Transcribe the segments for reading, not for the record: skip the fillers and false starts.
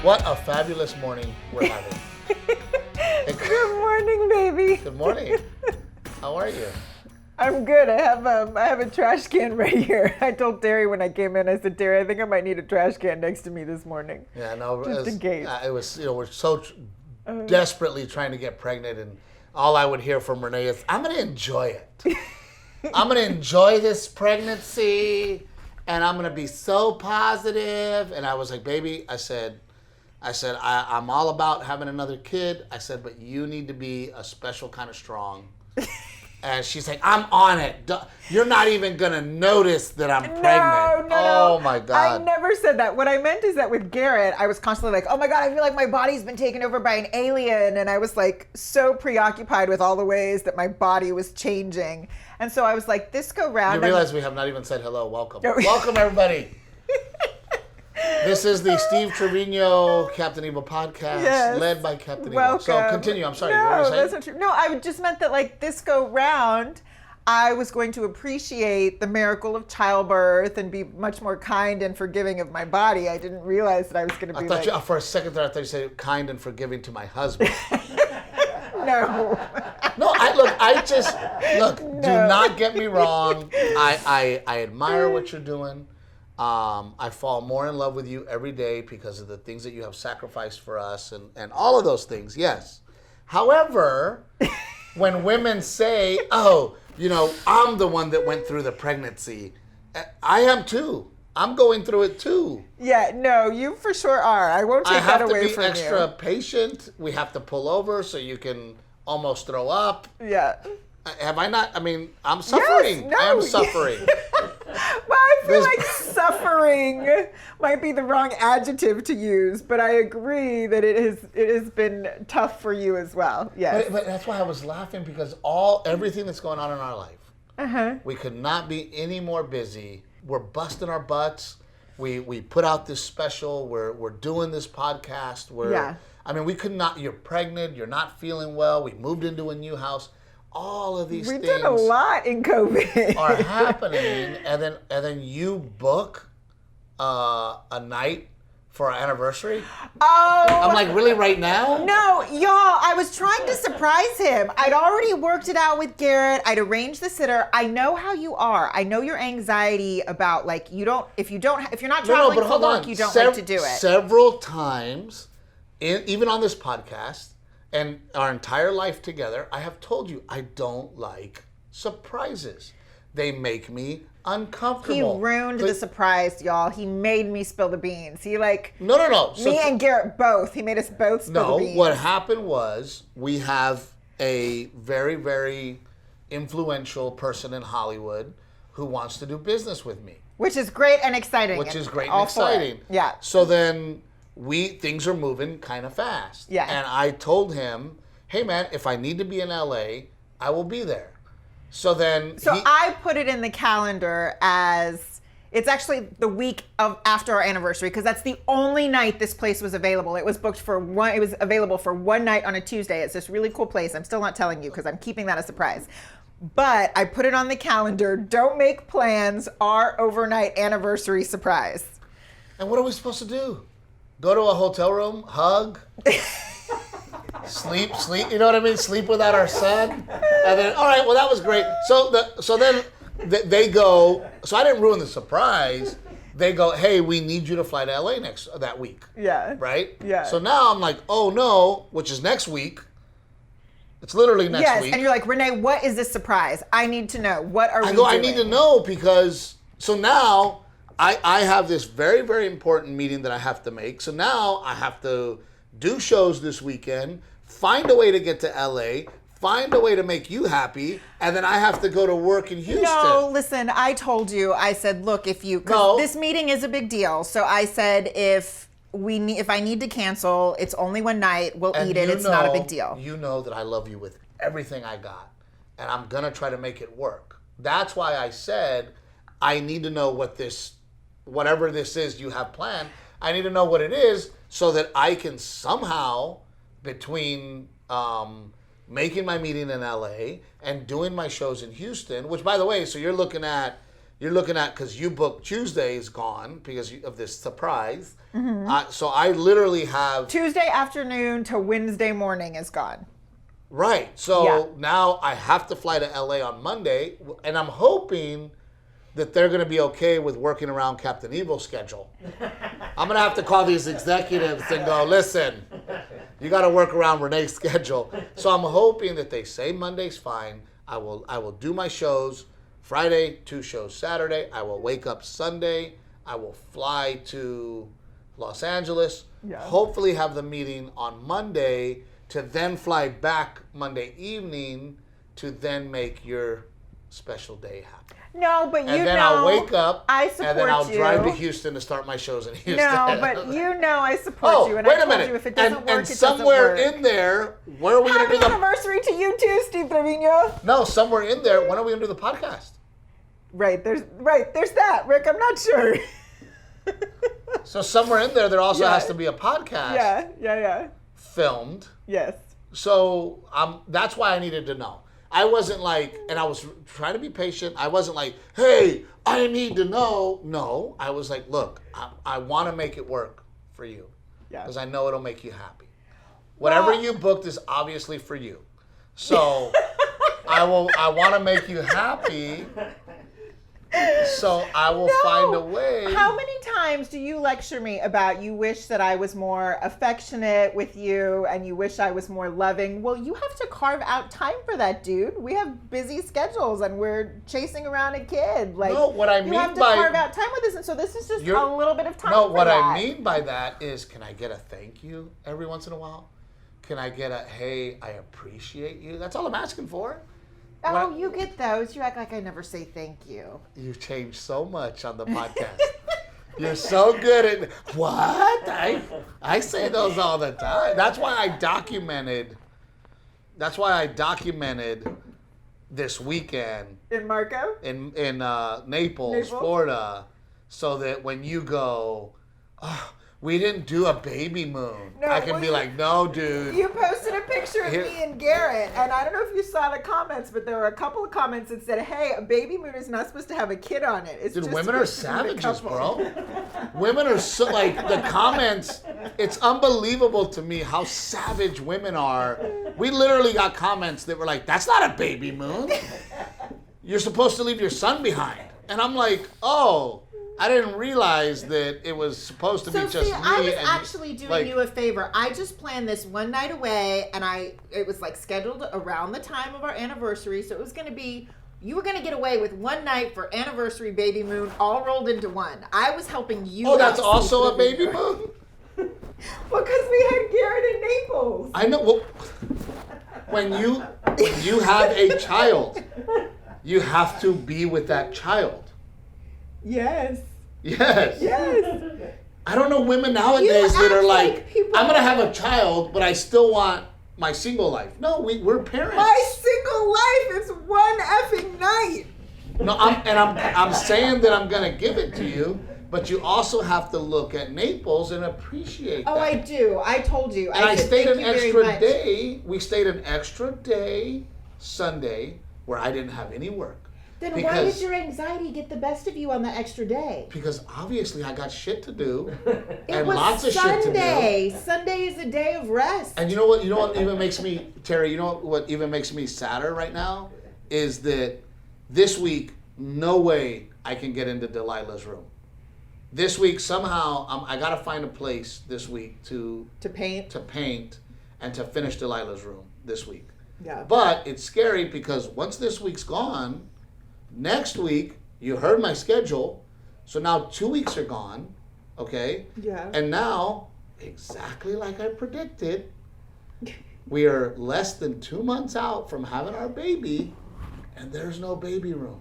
What a fabulous morning we're having. Good morning, baby. Good morning. How are you? I'm good. I have a trash can right here. I told Derry when I came in, I said, Derry, I think I might need a trash can next to me this morning. Yeah, no, Just in case. It was, we're so desperately trying to get pregnant, and all I would hear from Renae is, I'm going to enjoy it. I'm going to enjoy this pregnancy, and I'm going to be so positive. And I was like, baby, I said, I'm all about having another kid. I said, but you need to be a special kind of strong. And she's like, I'm on it. You're not even going to notice that I'm pregnant. No. Oh, my God. I never said that. What I meant is that with Garrett, I was constantly like, oh, my God, I feel like my body's been taken over by an alien. And I was like so preoccupied with all the ways that my body was changing. And so I was like, this go round. You realize we have not even said hello. Welcome. Welcome, everybody. This is the Steve Trevino Captain Evil podcast, led by Captain Evil. So continue. I'm sorry. No, that's not true. No, I just meant that like this go round, I was going to appreciate the miracle of childbirth and be much more kind and forgiving of my body. I didn't realize that I was going to be for a second there, I thought you said kind and forgiving to my husband. No. No, do not get me wrong. I admire what you're doing. I fall more in love with you every day because of the things that you have sacrificed for us and all of those things, yes. However, when women say, oh, I'm the one that went through the pregnancy, I am too. I'm going through it too. Yeah, no, you for sure are. I won't take that away from you. I have to be extra patient. We have to pull over so you can almost throw up. Yeah. Have I not? I mean, I'm suffering. Yes, no. I am suffering. Well, I feel like suffering might be the wrong adjective to use, but I agree that it has been tough for you as well. Yes. But that's why I was laughing because everything that's going on in our life, we could not be any more busy. We're busting our butts. We put out this special. We're doing this podcast. I mean, we could not. You're pregnant. You're not feeling well. We moved into a new house. All of these things. We did a lot in COVID. Are happening, and then you book a night for our anniversary. Oh. I'm like, really, right now? No, y'all, I was trying to surprise him. I'd already worked it out with Garrett. I'd arranged the sitter. I know how you are. I know your anxiety about if you're not traveling for work, you don't like to do it. Several times, even on this podcast, and our entire life together, I have told you I don't like surprises. They make me uncomfortable. He ruined the surprise, y'all. He made me spill the beans. No. Me and Garrett both. He made us both spill the beans. No, what happened was we have a very, very influential person in Hollywood who wants to do business with me. Which is great and exciting. Yeah. So then things are moving kind of fast. Yeah. And I told him, hey man, if I need to be in LA, I will be there. So I put it in the calendar as it's actually the week after our anniversary because that's the only night this place was available. It was booked it was available for one night on a Tuesday. It's this really cool place. I'm still not telling you because I'm keeping that a surprise. But I put it on the calendar. Don't make plans. Our overnight anniversary surprise. And what are we supposed to do? Go to a hotel room, hug, sleep, you know what I mean? Sleep without our son. And then, all right, well, that was great. So then they go, so I didn't ruin the surprise. They go, hey, we need you to fly to LA that week. Yeah. Right? Yeah. So now I'm like, oh no, which is next week. It's literally next week. Yes, and you're like, Renae, what is this surprise? I need to know. What are we doing? I need to know because, so now I have this very, very important meeting that I have to make. So now I have to do shows this weekend, find a way to get to LA, find a way to make you happy, and then I have to go to work in Houston. No, listen, I told you, I said, look, this meeting is a big deal. So I said, if I need to cancel, it's only one night, we'll eat it, it's not a big deal. You know that I love you with everything I got, and I'm going to try to make it work. That's why I said, I need to know whatever this is you have planned, I need to know what it is so that I can somehow, between making my meeting in LA and doing my shows in Houston, which by the way, so you're looking at you're looking at, because you booked Tuesday is gone because of this surprise. So I literally have Tuesday afternoon to Wednesday morning is gone. Right. So now I have to fly to LA on Monday, and I'm hoping that they're going to be okay with working around Captain Evil's schedule. I'm going to have to call these executives and go, listen, you got to work around Renae's schedule. So I'm hoping that they say Monday's fine. I will do my shows Friday, 2 shows Saturday. I will wake up Sunday. I will fly to Los Angeles. Yeah. Hopefully have the meeting on Monday to then fly back Monday evening to then make your special day happen. No, but and then I'll wake up I support and then I'll drive to Houston to start my shows in Houston. No, but I support you. And wait I a minute. You if it doesn't work, and somewhere in there, where are we going to do the anniversary to you too, Steve Trevino? No, somewhere in there, when are we going to do the podcast? Right, there's that, Rick. I'm not sure. So somewhere in there also has to be a podcast. Yeah. Filmed. Yes. So that's why I needed to know. I wasn't like, and I was trying to be patient. I wasn't like, hey, I need to know. No, I was like, look, I want to make it work for you. Yeah. Because I know it'll make you happy. Whatever you booked is obviously for you. So I want to make you happy. So I will find a way. How many times do you lecture me about you wish that I was more affectionate with you and you wish I was more loving? Well, you have to carve out time for that, dude. We have busy schedules and we're chasing around a kid. Like, no, what I mean by... You have to carve out time with us, and so this is just a little bit of time for what that. I mean by that is, can I get a thank you every once in a while? Can I get a, hey, I appreciate you? That's all I'm asking for. Oh, you get those. You act like I never say thank you. You've changed so much on the podcast. You're so good at what? I say those all the time. That's why I documented this weekend in Marco? In Naples, Florida, so that when you go, oh, we didn't do a Babymoon. No, I can be like, no, dude. You posted a picture of me and Garrett, and I don't know if you saw the comments, but there were a couple of comments that said, hey, a Babymoon is not supposed to have a kid on it. It's dude, just women are savages, bro. Women are so, like, the comments, it's unbelievable to me how savage women are. We literally got comments that were like, that's not a Babymoon. You're supposed to leave your son behind. And I'm like, oh. I didn't realize that it was supposed to be just me. I was actually doing you a favor. I just planned this one night away, and it was like scheduled around the time of our anniversary, so it was going to be, you were going to get away with one night for anniversary Babymoon all rolled into one. I was helping you. Oh, that's also a Babymoon? Because we had Garrett in Naples. I know. Well, when you have a child, you have to be with that child. Yes. I don't know women nowadays that are like I'm going to have a child, but I still want my single life. No, we're parents. My single life is one effing night. No, I'm saying that I'm going to give it to you, but you also have to look at Naples and appreciate that. Oh, I do. I told you. And I stayed an extra day. We stayed an extra day Sunday where I didn't have any work. Then why did your anxiety get the best of you on that extra day? Because obviously I got shit to do. And lots of shit to do. Sunday is a day of rest. And you know what even makes me, Terry, you know what even makes me sadder right now? Is that this week, no way I can get into Delilah's room. This week, somehow, I got to find a place this week to paint and to finish Delilah's room this week. Yeah. But it's scary because once this week's gone, next week, you heard my schedule, so now 2 weeks are gone, okay? Yeah. And now, exactly like I predicted, we are less than 2 months out from having our baby, and there's no baby room.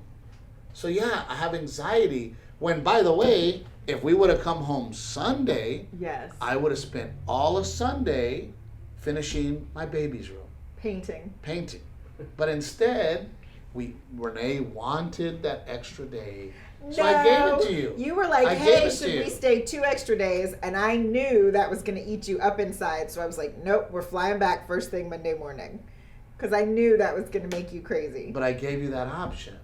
So yeah, I have anxiety when, by the way, if we would have come home Sunday, yes, I would have spent all of Sunday finishing my baby's room. Painting. But instead, Renae wanted that extra day. So I gave it to you. You were like, hey, should we stay 2 extra days? And I knew that was going to eat you up inside. So I was like, nope, we're flying back first thing Monday morning. Because I knew that was going to make you crazy. But I gave you that option.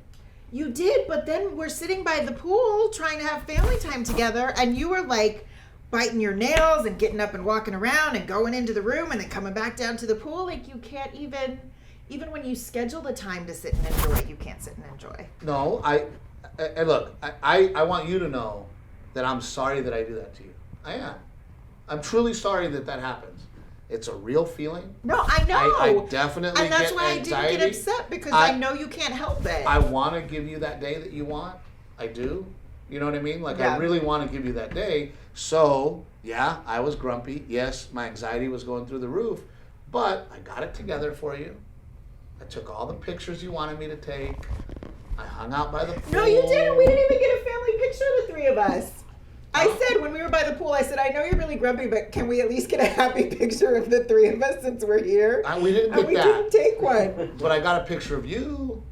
You did, but then we're sitting by the pool trying to have family time together, and you were like biting your nails and getting up and walking around and going into the room and then coming back down to the pool. Like, you can't even when you schedule the time to sit and enjoy, you can't sit and enjoy. No, and look, I want you to know that I'm sorry that I do that to you. I am. I'm truly sorry that happens. It's a real feeling. No, I know. I definitely and that's get why anxiety. I didn't get upset, because I know you can't help it. I want to give you that day that you want. I do. You know what I mean? Like, I really want to give you that day. So, yeah, I was grumpy. Yes, my anxiety was going through the roof. But I got it together for you. I took all the pictures you wanted me to take. I hung out by the pool. No, you didn't. We didn't even get a family picture of the three of us. I said, when we were by the pool, I said, I know you're really grumpy, but can we at least get a happy picture of the three of us since we're here? We didn't get that. We didn't take one. But I got a picture of you.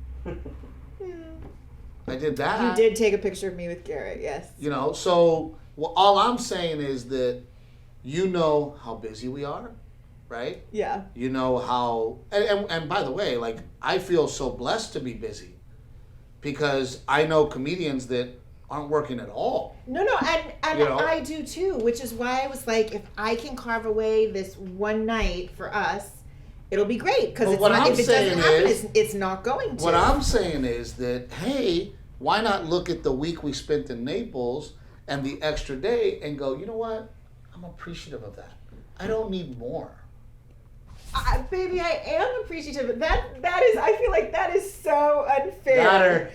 I did that. You did take a picture of me with Garrett, yes. You know, so all I'm saying is that you know how busy we are, right? Yeah. You know how, and by the way, like, I feel so blessed to be busy because I know comedians that aren't working at all. No, and I do too, which is why I was like, if I can carve away this one night for us, it'll be great, because if it doesn't happen, it's not going to. What I'm saying is that, hey, why not look at the week we spent in Naples and the extra day and go, you know what? I'm appreciative of that. I don't need more. Baby, I am appreciative. That is, I feel like that is so unfair. Got her.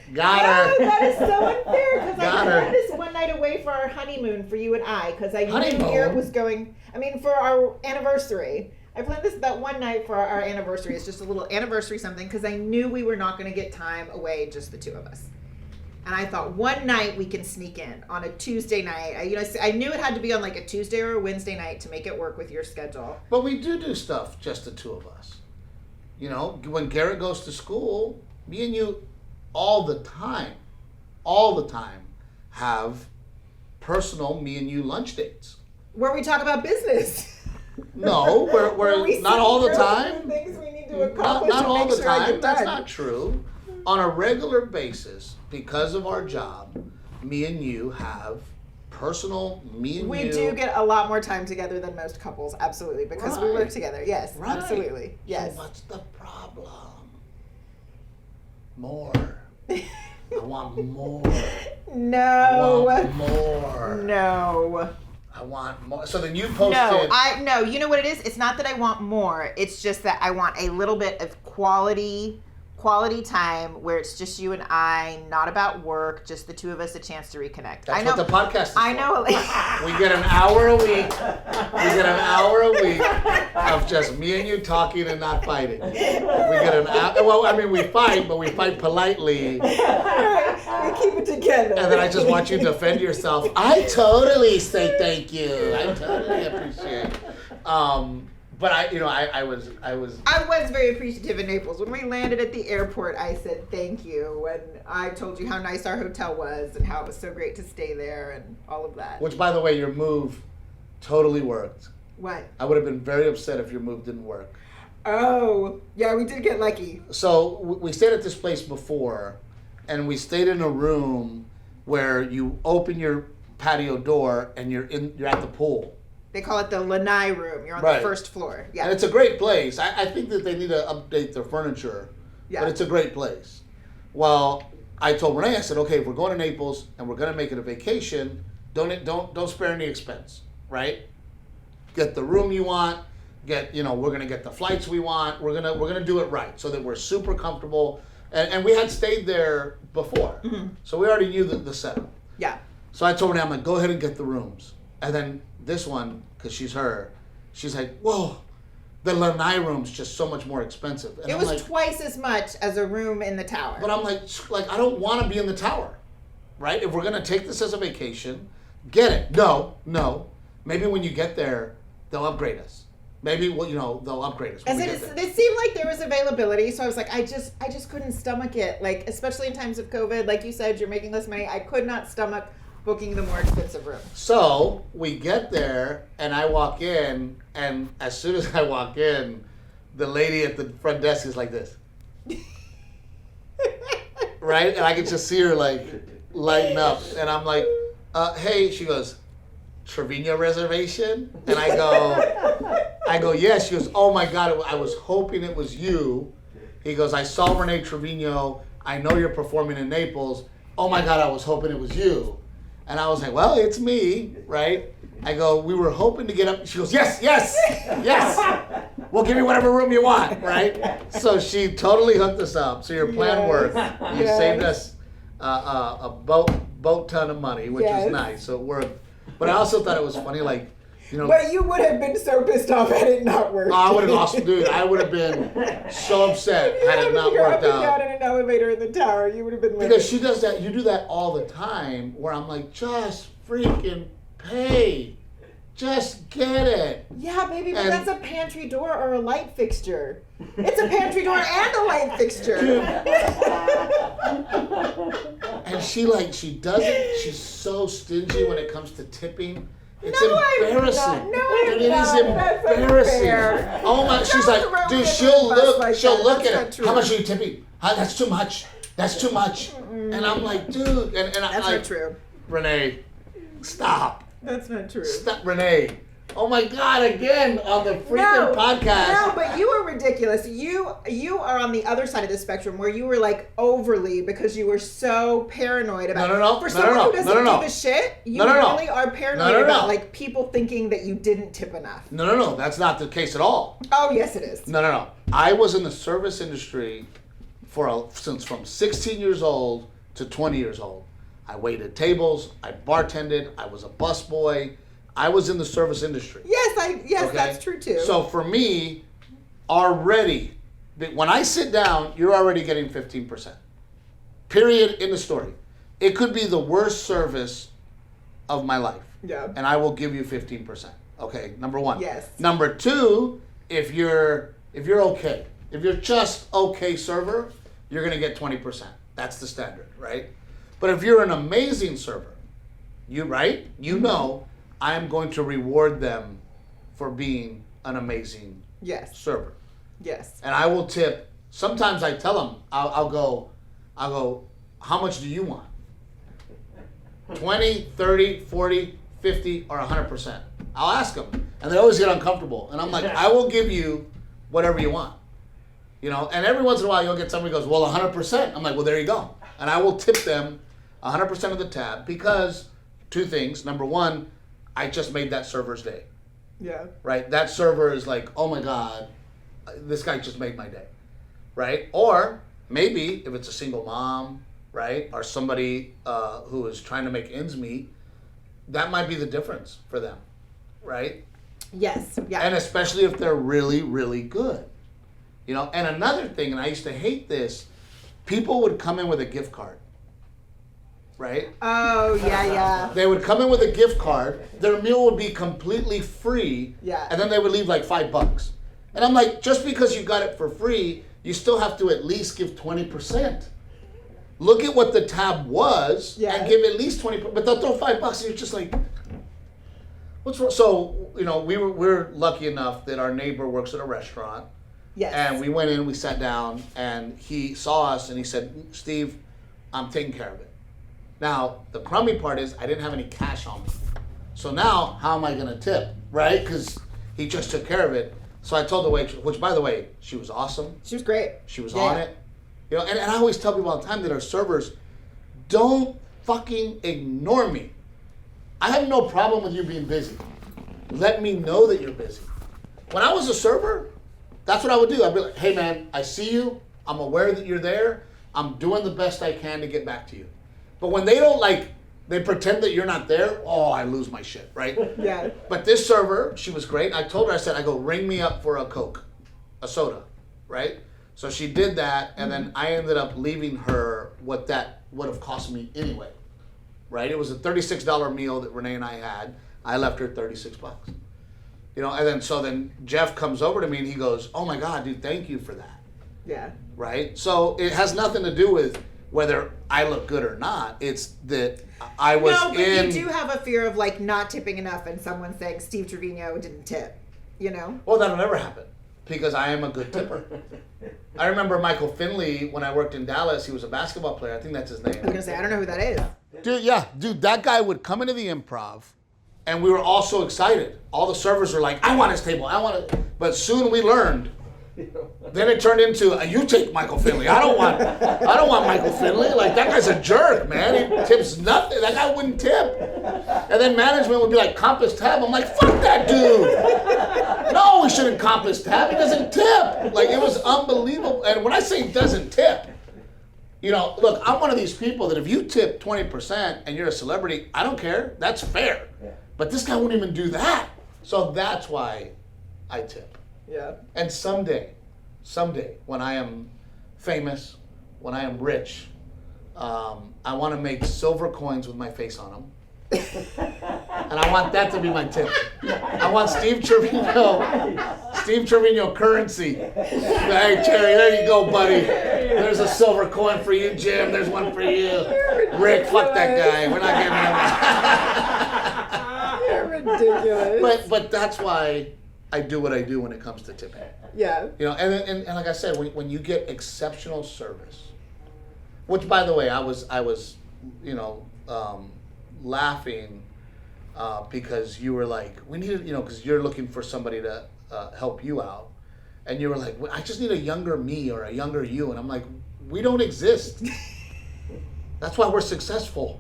That is so unfair, because I planned this one night away for our honeymoon for you and I, because I knew Garrett was going, for our anniversary. I planned that one night for our anniversary. It's just a little anniversary something, because I knew we were not going to get time away, just the two of us. And I thought one night we can sneak in on a Tuesday night. I knew it had to be on like a Tuesday or a Wednesday night to make it work with your schedule. But we do stuff, just the two of us. You know, when Garrett goes to school, me and you all the time have personal me and you lunch dates. Where we talk about business. No, we're not all the time. Things we need to accomplish. Not all the time. That's not true. On a regular basis, because of our job, me and you have personal you. We do get a lot more time together than most couples, absolutely, because we work together. Yes, absolutely. Yes. So what's the problem? More. I want more. No. I want more. No. I want more. So then you posted. No, you know what it is? It's not that I want more. It's just that I want a little bit of quality time where it's just you and I, not about work, just the two of us, a chance to reconnect. That's what the podcast is for. I know. We get an hour a week. Of just me and you talking and not fighting. We get an hour. Well, we fight, but we fight politely. We keep it together. And then I just watch you defend yourself. I totally say thank you. I totally appreciate it. But I was very appreciative in Naples. When we landed at the airport, I said thank you, and I told you how nice our hotel was and how it was so great to stay there and all of that. Which, by the way, your move totally worked. What? I would have been very upset if your move didn't work. Oh, yeah, we did get lucky. So we stayed at this place before, and we stayed in a room where you open your patio door and you're at the pool. They call it the Renae room. You're on the first floor. Yeah. And it's a great place. I think that they need to update their furniture. Yeah. But it's a great place. Well, I told Renae, I said, okay, if we're going to Naples and we're going to make it a vacation, don't spare any expense, right? Get the room you want. We're going to get the flights we want. We're going to do it right so that we're super comfortable. And we had stayed there before. Mm-hmm. So we already knew the setup. Yeah. So I told Renae, I'm like, go ahead and get the rooms. And then this one, because she's like, whoa, the Lanai room's just so much more expensive. And it was like, twice as much as a room in the tower. But I'm like, I don't want to be in the tower, right? If we're going to take this as a vacation, get it. No. Maybe when you get there, they'll upgrade us. Maybe, they'll upgrade us. It seemed like there was availability, so I was like, I just couldn't stomach it. Like, especially in times of COVID, like you said, you're making less money. I could not stomach booking the more expensive room. So we get there, and I walk in, and as soon as I walk in, the lady at the front desk is like this. right? And I could just see her like lighten up. And I'm like, hey, she goes, Treviño reservation? And I go, yes. She goes, oh my God, I was hoping it was you. He goes, I saw Renae Treviño. I know you're performing in Naples. Oh my God, I was hoping it was you. And I was like, well, it's me, right? I go, we were hoping to get up. She goes, yes. We'll give you whatever room you want, right? So she totally hooked us up. So your plan worked. You saved us a boat ton of money, which was nice. So it worked. But I also thought it was funny, like, you know. But you would have been so pissed off had it not worked. I would have lost, dude. I would have been so upset had it not worked out. Down in an elevator in the tower, you would have been. Because she does that. You do that all the time. Where I'm like, just freaking pay. Just get it. Yeah, baby, but that's a pantry door or a light fixture. It's a pantry door and a light fixture. And she doesn't. She's so stingy when it comes to tipping. It's No, embarrassing. it is embarrassing. Oh my! She's like, dude. She'll look at it. How much are you tipping? That's too much. That's too much. And I'm like, dude. And that's not true. Renee, stop. That's not true. Stop, Renee. Oh my God! Again on the freaking podcast. No, but you were ridiculous. You are on the other side of the spectrum where you were like overly because you were so paranoid about. No. For someone who doesn't give a shit, you really are paranoid about like people thinking that you didn't tip enough. No. That's not the case at all. Oh yes, it is. No. I was in the service industry since from 16 years old to 20 years old. I waited tables. I bartended. I was a busboy. I was in the service industry. Yes, okay? That's true too. So for me, already, when I sit down, you're already getting 15%. Period, in the story. It could be the worst service of my life. Yeah. And I will give you 15%. Okay, number one. Yes. Number two, if you're okay, if you're just okay server, you're gonna get 20%. That's the standard, right? But if you're an amazing server, you know, I am going to reward them for being an amazing server. Yes. And I will tip. Sometimes I tell them, I'll go, how much do you want? 20, 30, 40, 50, or 100%. I'll ask them. And they always get uncomfortable. And I'm like, I will give you whatever you want. You know, and every once in a while you'll get somebody who goes, well, 100%. I'm like, well, there you go. And I will tip them 100% of the tab because two things. Number one, I just made that server's day. Yeah. Right? That server is like, oh my God, this guy just made my day. Right? Or maybe if it's a single mom, right? Or somebody who is trying to make ends meet, that might be the difference for them. Right? Yes. Yeah. And especially if they're really, really good. You know, and another thing, and I used to hate this, people would come in with a gift card. Right? Oh, yeah. They would come in with a gift card. Their meal would be completely free. Yeah. And then they would leave like $5. And I'm like, just because you got it for free, you still have to at least give 20%. Look at what the tab was and give at least 20%. But they'll throw $5 and you're just like, what's wrong? So, you know, we're lucky enough that our neighbor works at a restaurant. Yes. And we went in, we sat down, and he saw us and he said, Steve, I'm taking care of it. Now, the crummy part is I didn't have any cash on me. So now, how am I going to tip, right? Because he just took care of it. So I told the waitress, which, by the way, she was awesome. She was great. She was on it. You know, and I always tell people all the time that our servers, don't fucking ignore me. I have no problem with you being busy. Let me know that you're busy. When I was a server, that's what I would do. I'd be like, hey, man, I see you. I'm aware that you're there. I'm doing the best I can to get back to you. But when they don't they pretend that you're not there, I lose my shit, right? Yeah. But this server, she was great. I told her, I go, ring me up for a Coke, a soda, right? So she did that, and then I ended up leaving her what that would have cost me anyway, right? It was a $36 meal that Renae and I had. I left her $36. You know, and then Jeff comes over to me and he goes, oh my God, dude, thank you for that. Yeah. Right? So it has nothing to do with whether I look good or not. It's that I was you do have a fear of not tipping enough and someone saying Steve Trevino didn't tip, you know? Well, that'll never happen. because I am a good tipper. I remember Michael Finley when I worked in Dallas. He was a basketball player. I think that's his name. I was gonna say, I don't know who that is. Dude, that guy would come into the Improv, and we were all so excited. All the servers were like, I want his table, I want it. But soon we learned. Then it turned into, you take Michael Finley. I don't want Michael Finley. Like, that guy's a jerk, man. He tips nothing. That guy wouldn't tip. And then management would be like, compass tab. I'm like, fuck that dude. No, we shouldn't compass tab. He doesn't tip. Like, it was unbelievable. And when I say he doesn't tip, look, I'm one of these people that if you tip 20% and you're a celebrity, I don't care. That's fair. Yeah. But this guy wouldn't even do that. So that's why I tip. Yeah. And someday, when I am famous, when I am rich, I want to make silver coins with my face on them. And I want that to be my tip. I want Steve Trevino currency. Hey, Terry, there you go, buddy. There's a silver coin for you, Jim. There's one for you. Rick, fuck that guy. We're not giving him that. You're ridiculous. But that's why I do what I do when it comes to tipping. Yeah. And like I said, when you get exceptional service, which by the way, I was laughing because you were like, we need, because you're looking for somebody to help you out, and you were like, I just need a younger me or a younger you, and I'm like, we don't exist. That's why we're successful.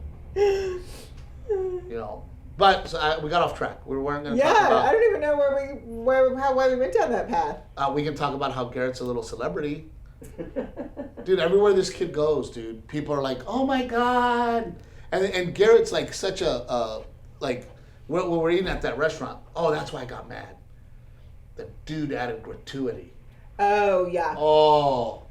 But we got off track. We weren't going to talk about... I don't even know why we went down that path. We can talk about how Garrett's a little celebrity. Dude, everywhere this kid goes, dude, people are like, oh my God. And Garrett's like such we're eating at that restaurant. Oh, that's why I got mad. The dude added gratuity. Oh, yeah. Oh.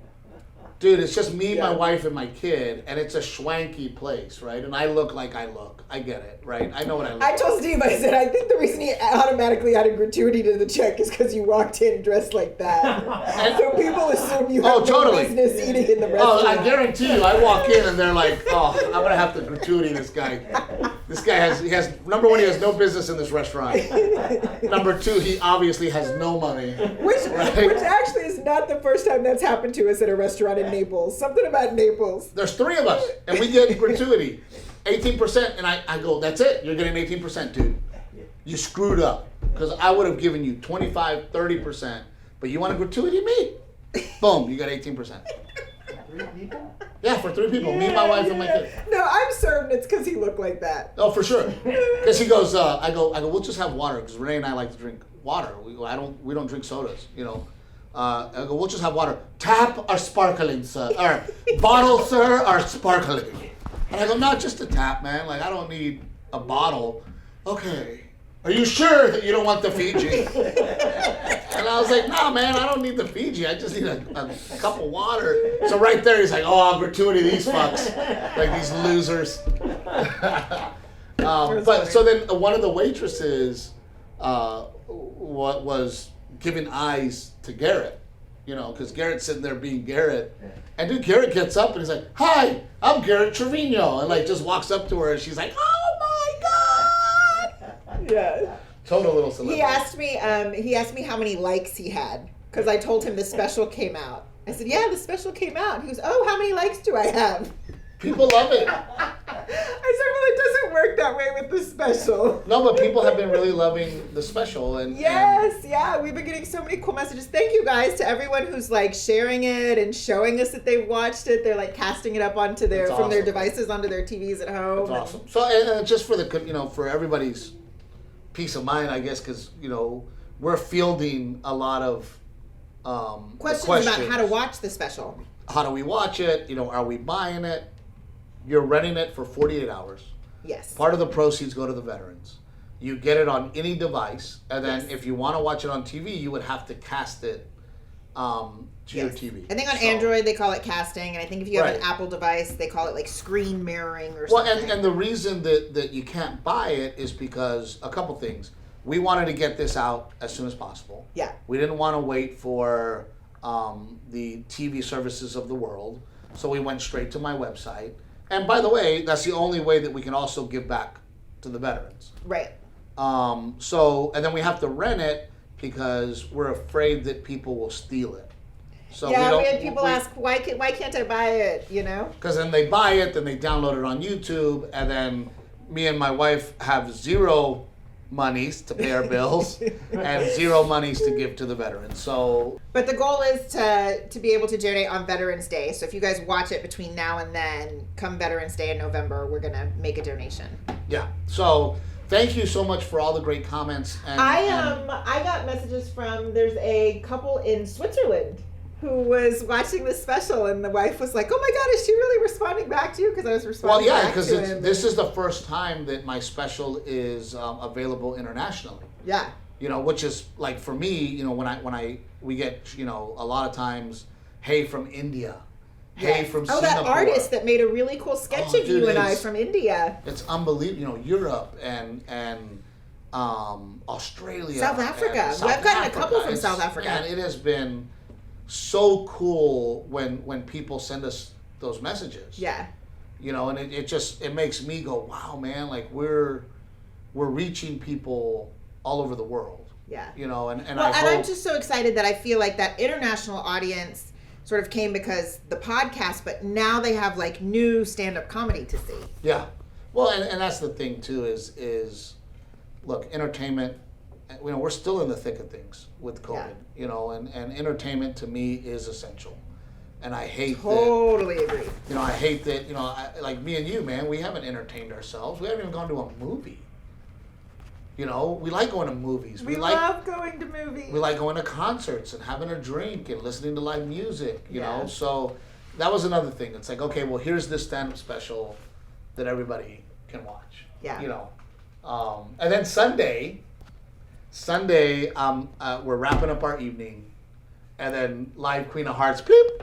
Dude, it's just me, my wife, and my kid, and it's a schwanky place, right? And I look like I look. I get it, right? I know what I look like. I told Steve, I said, I think the reason he automatically added gratuity to the check is because you walked in dressed like that. And so people assume you have no business eating in the restaurant. Oh, I guarantee you, I walk in and they're like, oh, I'm going to have to gratuity this guy. This guy has, number one, he has no business in this restaurant. Number two, he obviously has no money. Which actually is not the first time that's happened to us at a restaurant in Naples. Something about Naples. There's 3 of us, and we get gratuity. 18%, and I go, that's it. You're getting 18%, dude. You screwed up. Because I would have given you 25, 30%, but you want a gratuity? Me. Boom, you got 18%. 3 people? Yeah, for 3 people. Me, my wife, and my kid. No, I'm certain it's because he looked like that. Oh, for sure. Because he goes, I go, we'll just have water, because Renae and I like to drink water. We don't drink sodas, I go, we'll just have water. Tap or sparkling, sir? Or bottle, sir, or sparkling? And I go, no, just a tap, man. Like, I don't need a bottle. Okay. Are you sure that you don't want the Fiji? And I was like, no, man, I don't need the Fiji. I just need a cup of water. So right there, he's like, oh, gratuity these fucks. Like these losers. So then one of the waitresses was giving eyes to Garrett, because Garrett's sitting there being Garrett. And dude, Garrett gets up and he's like, hi, I'm Garrett Trevino. And like just walks up to her and she's like, oh my God. Yeah. Total little celebrity. He asked me how many likes he had, because I told him the special came out. I said, yeah, the special came out. He goes, oh, how many likes do I have? People love it. I said, well, it doesn't work that way with the special. No, but people have been really loving the special. Yeah, we've been getting so many cool messages. Thank you guys to everyone who's like sharing it and showing us that they've watched it. They're like casting it up onto their their devices onto their TVs at home. That's awesome. So and just for for everybody's peace of mind, I guess, because we're fielding a lot of questions about how to watch the special. How do we watch it? Are we buying it? You're renting it for 48 hours. Yes. Part of the proceeds go to the veterans. You get it on any device, and then if you want to watch it on TV, you would have to cast it to your TV. I think on Android they call it casting, and I think if you have an Apple device, they call it like screen mirroring or something. Well, and the reason that you can't buy it is because a couple things. We wanted to get this out as soon as possible. Yeah. We didn't want to wait for the TV services of the world, so we went straight to my website. And by the way, that's the only way that we can also give back to the veterans. Right. And then we have to rent it because we're afraid that people will steal it. So we had people ask, why can't I buy it, you know? Because then they buy it, then they download it on YouTube, and then me and my wife have zero monies to pay our bills and zero monies to give to the veterans. So, but the goal is to be able to donate on Veterans Day. So if you guys watch it between now and then, come Veterans Day in November, we're gonna make a donation. Yeah. So thank you so much for all the great comments. I got messages from, there's a couple in Switzerland who was watching this special, and the wife was like, "Oh my God, is she really responding back to you?" Because I was responding. Well, yeah, because this is the first time that my special is available internationally. Yeah. You know, which is like for me, you know, when we get, you know, a lot of times, hey from India, hey from Singapore. That artist that made a really cool sketch of you and I from India. It's unbelievable. You know, Europe and Australia, South Africa. I've gotten a couple from South Africa. And it has been so cool when people send us those messages. Yeah. You know, and it makes me go, wow, man, like we're reaching people all over the world. Yeah. You know, and I'm just so excited that I feel like that international audience sort of came because the podcast, but now they have like new stand-up comedy to see. Yeah. Well, and that's the thing too is look, entertainment, you know, we're still in the thick of things with COVID, you know, and entertainment to me is essential. And I hate totally agree. You know, I hate that, you know, like me and you, man, we haven't entertained ourselves. We haven't even gone to a movie. You know, we like going to movies. We love going to movies. We like going to concerts and having a drink and listening to live music, you know. So that was another thing. It's like, okay, well, here's this stand-up special that everybody can watch. Yeah. You know. And then Sunday, we're wrapping up our evening, and then live Queen of Hearts, bloop,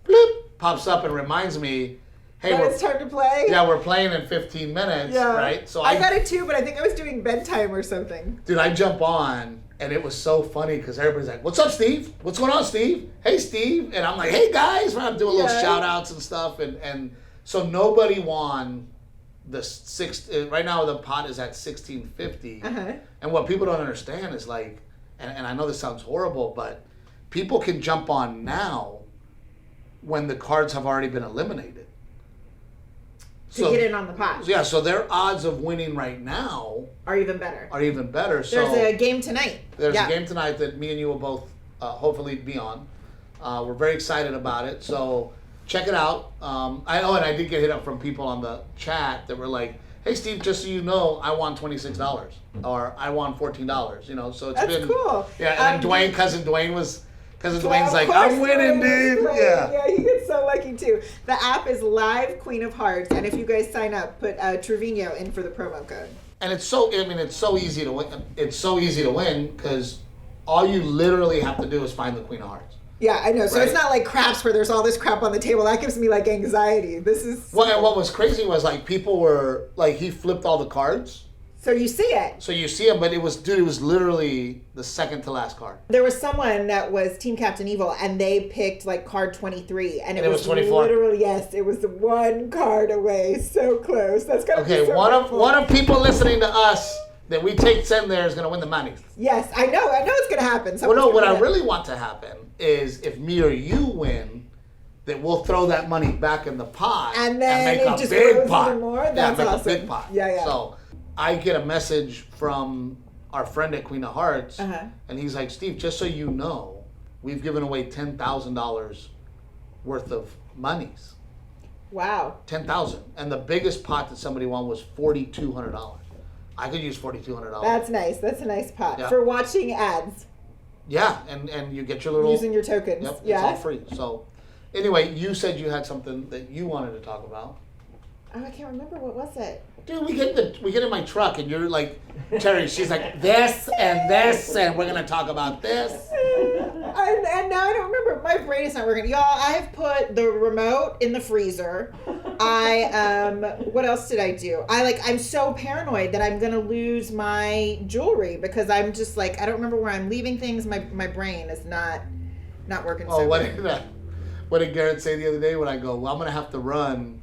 bloop, pops up and reminds me, hey, it's time to play? Yeah, we're playing in 15 minutes, right? So I got it too, but I think I was doing bedtime or something. Dude, I jump on, and it was so funny because everybody's like, what's up, Steve? What's going on, Steve? Hey, Steve. And I'm like, hey, guys. I'm doing little shout-outs and stuff. And so nobody won the right now the pot is at $16.50. Uh-huh. And what people don't understand is like, and I know this sounds horrible, but people can jump on now when the cards have already been eliminated. To get in on the pot. Yeah, so their odds of winning right now are even better. So there's a game tonight. There's a game tonight that me and you will both hopefully be on. We're very excited about it. So check it out. I did get hit up from people on the chat that were like, "Hey Steve, just so you know, I won $26 or I won $14." You know, so That's cool. Yeah, and then cousin Dwayne's like, "I'm winning, dude." Yeah, he gets so lucky too. The app is Live Queen of Hearts, and if you guys sign up, put Trevino in for the promo code. And it's so easy to win. It's so easy to win because all you literally have to do is find the Queen of Hearts. Yeah, I know. So it's not like craps where there's all this crap on the table. That gives me like anxiety. This is. Well, and what was crazy was like people were like he flipped all the cards. So you see it. So you see it, but it was literally the second to last card. There was someone that was Team Captain Evil, and they picked like card 23, and it was 24. Literally, yes, it was the one card away. So close. That's gonna be so one of people listening to us that we send there is gonna win the money. Yes, I know it's gonna happen. What I really want to happen is if me or you win, that we'll throw that money back in the pot and then make it a just big grows pot. even more. That's make awesome. A big pot. Yeah. So I get a message from our friend at Queen of Hearts, and he's like, Steve, just so you know, we've given away $10,000 worth of monies. Wow. $10,000, and the biggest pot that somebody won was $4,200. I could use $4,200. That's nice. That's a nice pot for watching ads. Yeah, and you get your little using your tokens. Yep, it's all free. So, anyway, you said you had something that you wanted to talk about. Oh, I can't remember. What was it? Dude, we get in my truck and you're like, Terry, she's like, this, and we're going to talk about this. And now I don't remember. My brain is not working. Y'all, I have put the remote in the freezer. What else did I do? I'm so paranoid that I'm going to lose my jewelry because I'm just like, I don't remember where I'm leaving things. My brain is not working so good. What did Garrett say the other day when I go, well, I'm going to have to run.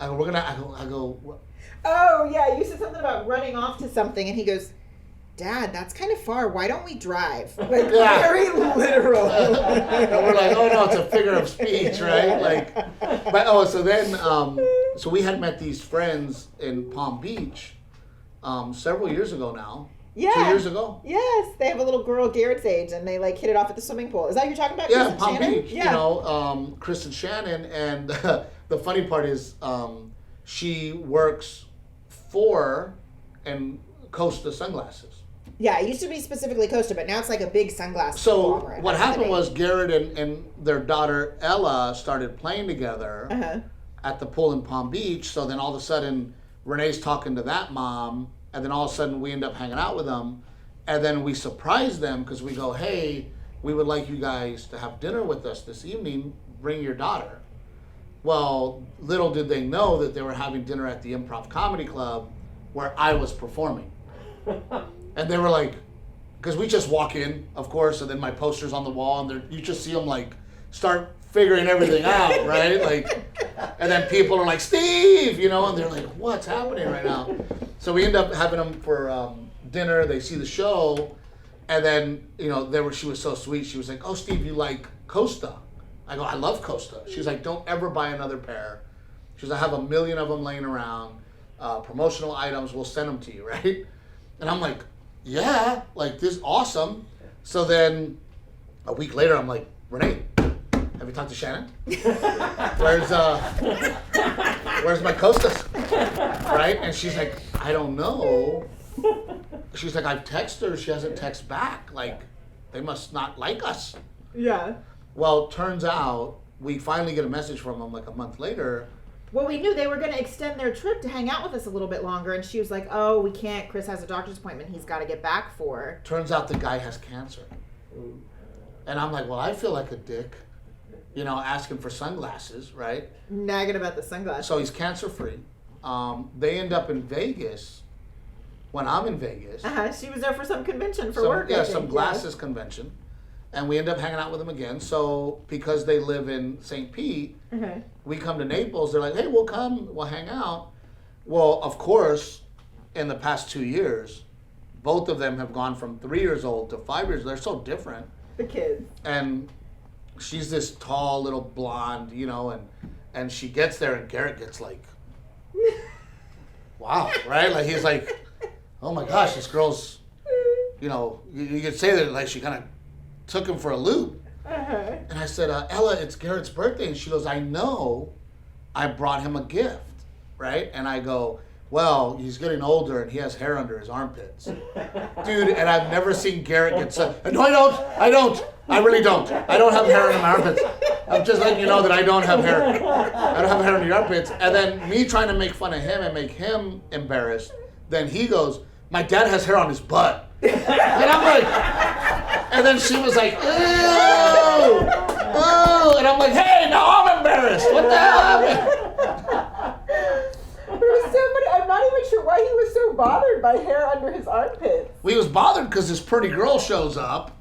I go, oh, yeah, you said something about running off to something, and he goes, Dad, that's kind of far. Why don't we drive? Like, very literal. And we're like, oh no, it's a figure of speech, right? Like, but so then, so we had met these friends in Palm Beach several years ago now. Yeah. 2 years ago. Yes, they have a little girl Garrett's age, and they like hit it off at the swimming pool. Is that what you're talking about? Yeah, Palm Beach. Yeah. You know, Chris and Shannon, and the funny part is, she works for and Costa Sunglasses. Yeah, it used to be specifically Costa, but now it's like a big sunglass. So what happened was Garrett and their daughter Ella started playing together at the pool in Palm Beach. So then all of a sudden, Renee's talking to that mom, and then all of a sudden we end up hanging out with them, and then we surprise them because we go, hey, we would like you guys to have dinner with us this evening. Bring your daughter. Well, little did they know that they were having dinner at the Improv Comedy Club where I was performing. And they were like, because we just walk in, of course, and then my poster's on the wall, and you just see them like start figuring everything out, right? Like, and then people are like, Steve, you know, and they're like, what's happening right now? So we end up having them for dinner. They see the show, and then, you know, she was so sweet. She was like, oh, Steve, you like Costa? I go, I love Costa. She's like, don't ever buy another pair. She's like, I have 1 million of them laying around. Promotional items, we'll send them to you, right? And I'm like, yeah, like this is awesome. So then a week later, I'm like, Renae, have you talked to Shannon? Where's my Costas? Right? And she's like, I don't know. She's like, I've texted her. She hasn't texted back. Like, they must not like us. Yeah. Well, turns out we finally get a message from them like a month later. Well, we knew they were going to extend their trip to hang out with us a little bit longer, and she was like, oh, we can't. Chris has a doctor's appointment he's got to get back for. Turns out the guy has cancer. And I'm like, well, I feel like a dick, you know, asking for sunglasses, right? Nagging about the sunglasses. So he's cancer-free. They end up in Vegas when I'm in Vegas. She was there for some convention for work. Yeah, some glasses convention. And we end up hanging out with them again. So because they live in St. Pete, we come to Naples. They're like, hey, we'll come. We'll hang out. Well, of course, in the past 2 years, both of them have gone from 3 years old to 5 years. They're so different. The kids. And she's this tall little blonde, you know, and she gets there and Garrett gets like, wow, right? Like he's like, oh my gosh, this girl's, you know, you could say that like she kind of took him for a loop. And I said, Ella, it's Garrett's birthday. And she goes, I know. I brought him a gift, right? And I go, well, he's getting older and he has hair under his armpits. Dude, and I've never seen Garrett get so... No, I don't. I really don't. I don't have hair under my armpits. I'm just letting you know that I don't have hair. I don't have hair under your armpits. And then me trying to make fun of him and make him embarrassed, then he goes, my dad has hair on his butt. And I'm like... And then she was like, ooh, ooh. And I'm like, hey, now I'm embarrassed. What the hell happened? But it was so funny. I'm not even sure why he was so bothered by hair under his armpits. Well, he was bothered because this pretty girl shows up,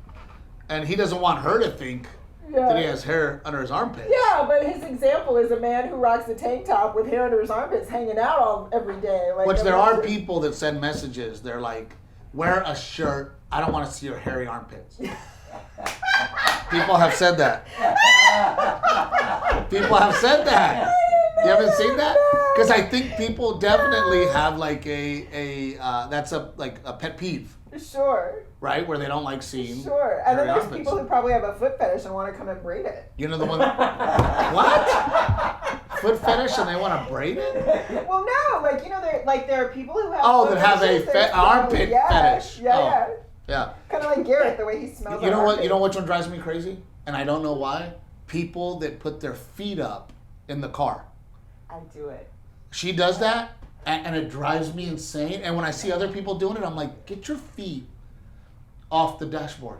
and he doesn't want her to think that he has hair under his armpits. Yeah, but his example is a man who rocks a tank top with hair under his armpits hanging out every day. Like, which there are people that send messages. They're like, wear a shirt. I don't want to see your hairy armpits. People have said that. People have said that. You haven't seen that? Because I think people definitely have like that's a pet peeve. Sure. Right? Where they don't like seeing. Sure. And then there's people who probably have a foot fetish and want to come and braid it. You know the one what? Foot fetish and they want to braid it? Well, no. Like, you know, there are people who have that have a armpit fetish. Yeah. Kind of like Garrett, the way he smells. You know what? You know which one drives me crazy? And I don't know why. People that put their feet up in the car. I do it. She does that, and it drives me insane. And when I see other people doing it, I'm like, get your feet off the dashboard.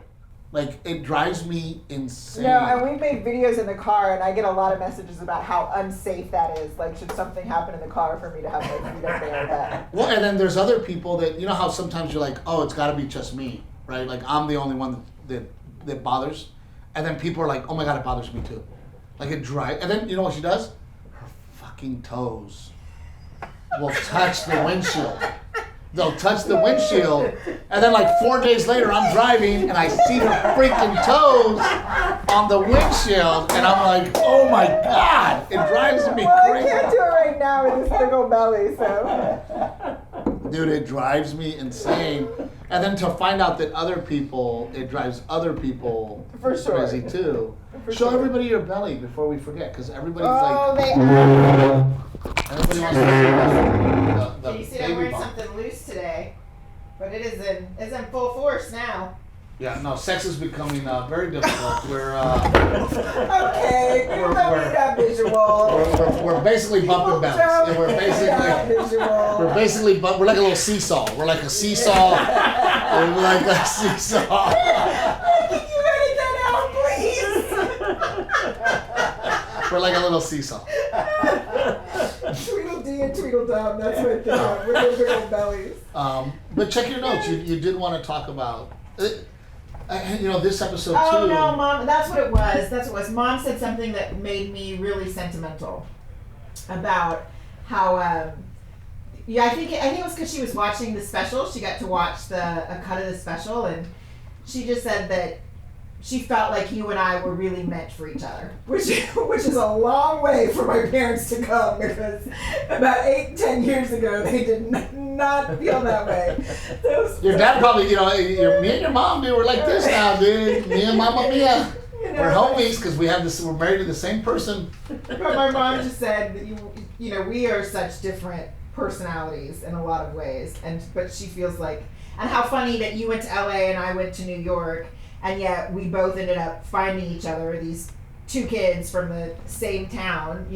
Like, it drives me insane. No, and we've made videos in the car, and I get a lot of messages about how unsafe that is. Like, should something happen in the car for me to have my feet up there? Well, and then there's other people that, you know how sometimes you're like, oh, it's got to be just me, right? Like, I'm the only one that bothers. And then people are like, oh my God, it bothers me too. Like, it drives. And then, you know what she does? Her fucking toes will touch the windshield. they'll touch the windshield, and then like 4 days later, I'm driving and I see her freaking toes on the windshield, and I'm like, oh my God, it drives me crazy. I can't do it right now with this big old belly, so. Dude, it drives me insane. And then to find out that it drives other people For sure. crazy too. Show everybody your belly before we forget, because everybody's Everybody everybody wants to see the you see, I'm baby wearing bump. something loose today, but it is in full force now. Yeah, no, sex is becoming very difficult. We're Okay, you don't need that visual. we're basically bumping bellies, and we're basically we're like a little seesaw. We're like a seesaw. We're like a seesaw. You gotta get out, please. We're like a little seesaw. Tweedledee and Tweedledum, that's what they are. We're the big old bellies. But check your notes. You did want to talk about, this episode too. Oh no, Mom, that's what it was. That's what it was. Mom said something that made me really sentimental about how. I think it was because she was watching the special. She got to watch a cut of the special, and she just said that she felt like you and I were really meant for each other, which is a long way for my parents to come, because about 8-10 years ago they did not feel that way. Your dad probably, me and your mom, dude, we're like this now, dude. Me and Mama Mia. We're homies because we're married to the same person. But my mom just said that we are such different personalities in a lot of ways, but she feels like, and how funny that you went to LA and I went to New York, and yet we both ended up finding each other, these two kids from the same town,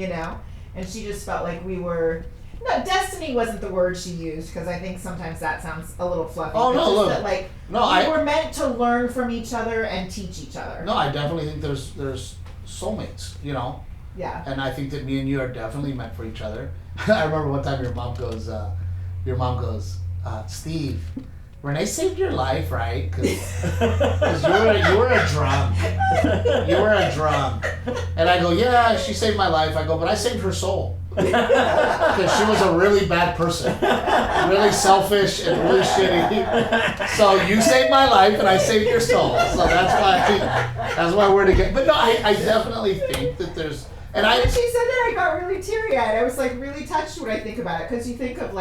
and she just felt like we were, no, destiny wasn't the word she used, because I think sometimes that sounds a little fluffy. Oh, no, look. That, we were meant to learn from each other and teach each other. No, I definitely think there's soulmates, Yeah. And I think that me and you are definitely meant for each other. I remember one time your mom goes, Steve, Renae saved your life, right? Because you were a drum. You were a drum. And I go, yeah, she saved my life. I go, but I saved her soul. Because she was a really bad person. Really selfish and really shitty. So you saved my life and I saved your soul. So that's why we're together. But no, I definitely think that there's... And when she said that, I got really teary-eyed. I was really touched when I think about it, because you think of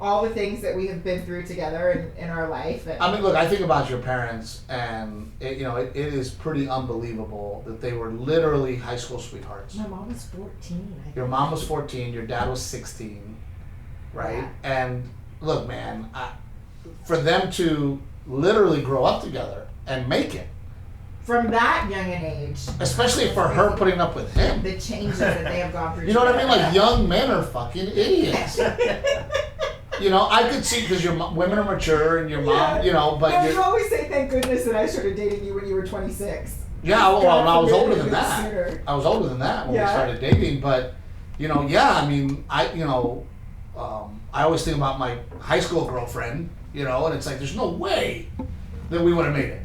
all the things that we have been through together in our life. And I mean, look, I think about your parents, and it is pretty unbelievable that they were literally high school sweethearts. My mom was 14. Your mom was 14. Your dad was 16, right? Yeah. And look, man, for them to literally grow up together and make it. From that young an age. Especially for her putting up with him. The changes that they have gone through. You know what I mean? Like, young men are fucking idiots. I could see, because women are mature and your mom, but... No, you always say, thank goodness that I started dating you when you were 26. Yeah, well, I was older than that. Sooner. I was older than that when we started dating, but, I mean, I always think about my high school girlfriend, and it's like, there's no way that we would have made it.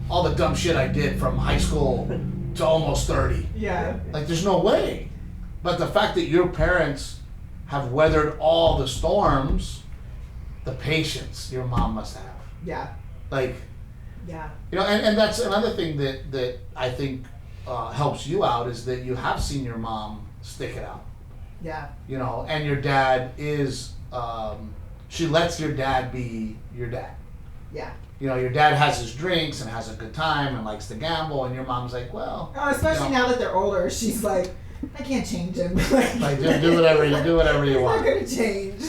All the dumb shit I did from high school to almost 30. Yeah. Like, there's no way. But the fact that your parents have weathered all the storms, the patience your mom must have. Yeah. Yeah. And that's another thing that I think helps you out, is that you have seen your mom stick it out. Yeah. And your dad is, she lets your dad be your dad. Yeah. Your dad has his drinks and has a good time and likes to gamble, and your mom's like, well. Especially now that they're older, she's like, I can't change him. Do whatever you want. He's not gonna change.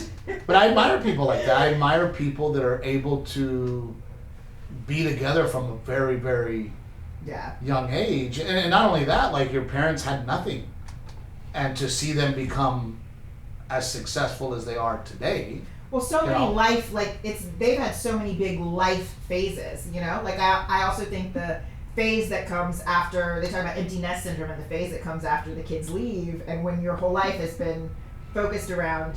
But I admire people like that. I admire people that are able to be together from a very, very young age. And not only that, your parents had nothing. And to see them become as successful as they are today. Well, so many they've had so many big life phases, I also think the phase that comes after, they talk about empty nest syndrome, and the phase that comes after the kids leave, and when your whole life has been focused around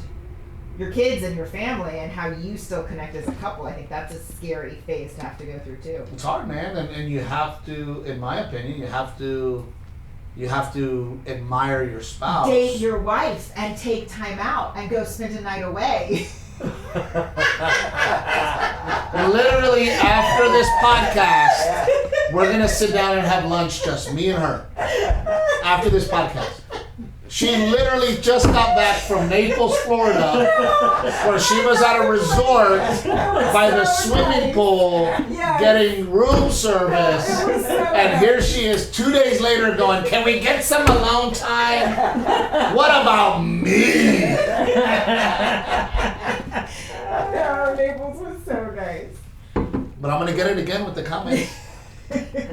your kids and your family and how you still connect as a couple. I think that's a scary phase to have to go through too. It's hard, man, and you have to, in my opinion, you have to You have to admire your spouse. Date your wife and take time out and go spend a night away. Literally after this podcast, we're gonna sit down and have lunch, just me and her. After this podcast. She literally just got back from Naples, Florida, where she was at a resort by the swimming pool getting room service. And here she is 2 days later going, can we get some alone time? What about me? No, Naples was so nice. But I'm going to get it again with the comments.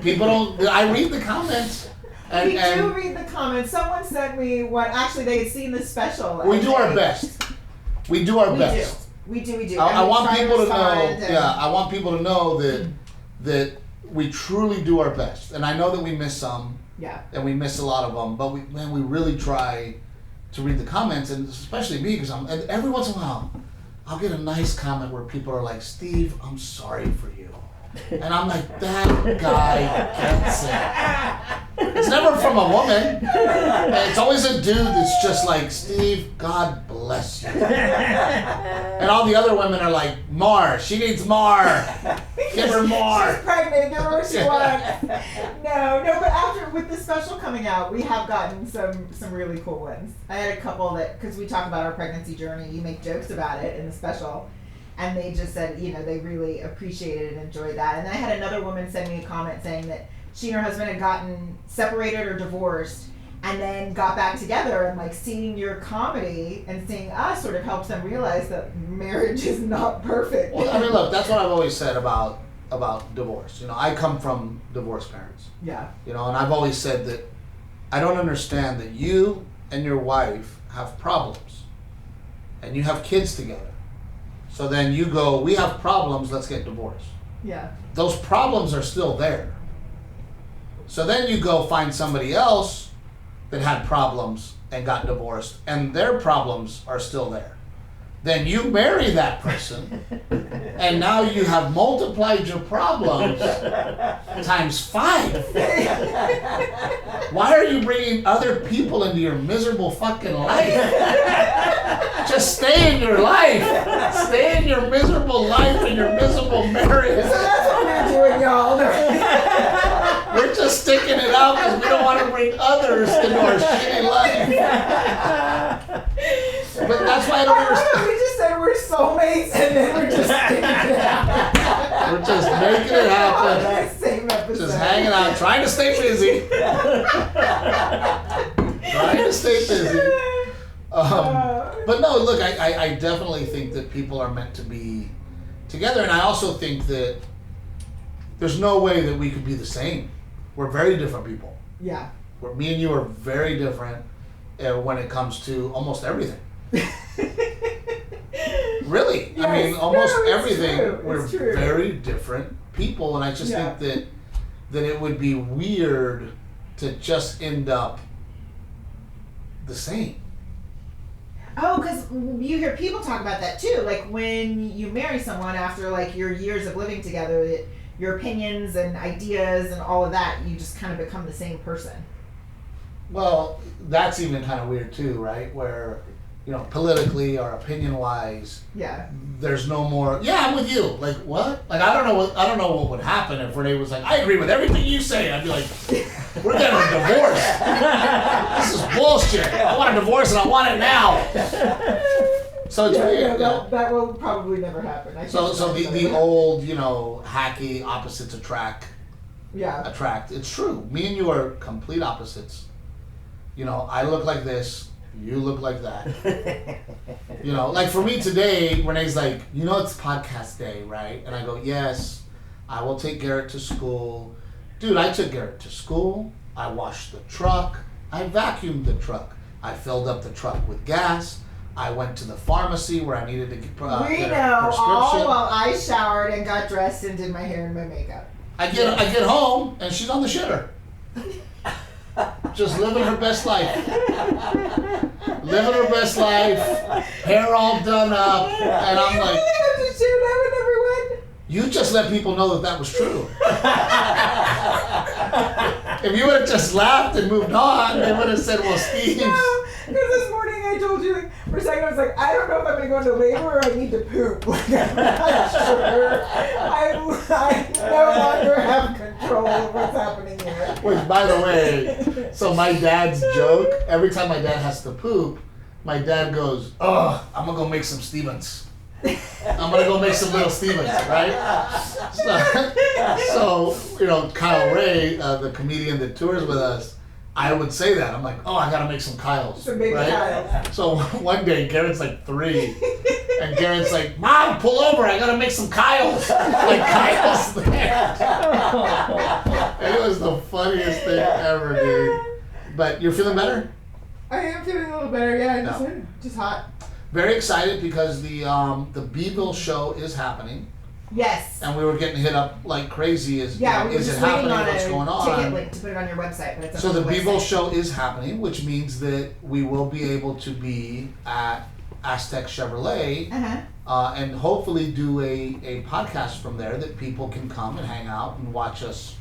People don't, I read the comments. We do read the comments. Someone sent me what actually they had seen the special. We do our best. We do our best. We do. I want people to know. Yeah, I want people to know that we truly do our best. And I know that we miss some. Yeah. And we miss a lot of them. But we really try to read the comments, and especially me, because and every once in a while, I'll get a nice comment where people are like, "Steve, I'm sorry for you." And I'm like, that guy gets it. It's never from a woman. It's always a dude that's just like, Steve, God bless you. And all the other women are like, more. She needs more. Give her more. She's pregnant. Give her what she wants. No, but with the special coming out, we have gotten some really cool ones. I had a couple that, because we talk about our pregnancy journey, you make jokes about it in the special. And they just said, they really appreciated and enjoyed that. And then I had another woman send me a comment saying that she and her husband had gotten separated or divorced and then got back together, and like seeing your comedy and seeing us sort of helps them realize that marriage is not perfect. Well, I mean, look, that's what I've always said about divorce. I come from divorced parents. Yeah. And I've always said that I don't understand that you and your wife have problems and you have kids together. So then you go, we have problems, let's get divorced. Yeah. Those problems are still there. So then you go find somebody else that had problems and got divorced, and their problems are still there. Then you marry that person, and now you have multiplied your problems times 5. Why are you bringing other people into your miserable fucking life? Just stay in your life. Stay in your miserable life and your miserable marriage. So that's what we're doing, y'all. We're just sticking it out because we don't want to bring others into our shitty life. But that's why I don't understand. We just said we're soulmates, and then we're just sticking it out. We're just making it happen. That same episode. Just hanging out, trying to stay busy. Trying to stay busy. But no, look, I definitely think that people are meant to be together, and I also think that there's no way that we could be the same. We're very different people. Yeah. Me and you are very different when it comes to almost everything. Really, Yes, I mean, almost no, everything. True. We're very different people, and I just think that it would be weird to just end up the same. Oh, because you hear people talk about that too. Like when you marry someone after like your years of living together, that your opinions and ideas and all of that, you just kind of become the same person. Well, that's even kind of weird too, right? Where, politically or opinion-wise, there's no more. Yeah, I'm with you. Like what? Like I don't know what would happen if Renae was like, I agree with everything you say. I'd be like, we're getting a divorce. This is bullshit. I want a divorce and I want it now. So it's weird. That will probably never happen. So the old, hacky opposites attract. Yeah. Attract. It's true. Me and you are complete opposites. I look like this. You look like that. Like for me today, Renae's like, it's podcast day, right? And I go, yes, I will take Garrett to school. Dude, I took Garrett to school. I washed the truck. I vacuumed the truck. I filled up the truck with gas. I went to the pharmacy where I needed to get a prescription. All while I showered and got dressed and did my hair and my makeup. I get home and she's on the shitter. Just living her best life. Living her best life. Hair all done up. And I'm like, I have to share that with everyone. You just let people know that was true. If you would have just laughed and moved on, they would have said, well, Steve's. No, because this morning I told you, like, for a second I was like, I don't know if I'm going to go into labor or I need to poop. Like, I'm not sure. I no longer have control of what's happening here. Which, by the way, so my dad's joke, every time my dad has to poop, my dad goes, oh, I'm going to go make some Stevens. I'm going to go make some little Stevens, right? So you know, Kyle Ray, the comedian that tours with us, I would say that. I'm like, oh, I got to make some Kyles, right? Kyles. So one day, Garrett's like 3, and Garrett's like, Mom, pull over, I got to make some Kyles. Like, Kyle's there. It was the funniest thing ever, dude. But you're feeling better? I am feeling a little better, yeah. Just hot. Very excited because the Beeville show is happening. Yes. And we were getting hit up like crazy. Is it happening? What's going on? Ticket link to put it on your website, but it's so the Beeville show is happening, which means that we will be able to be at Aztec Chevrolet and hopefully do a podcast from there that people can come and hang out and watch us.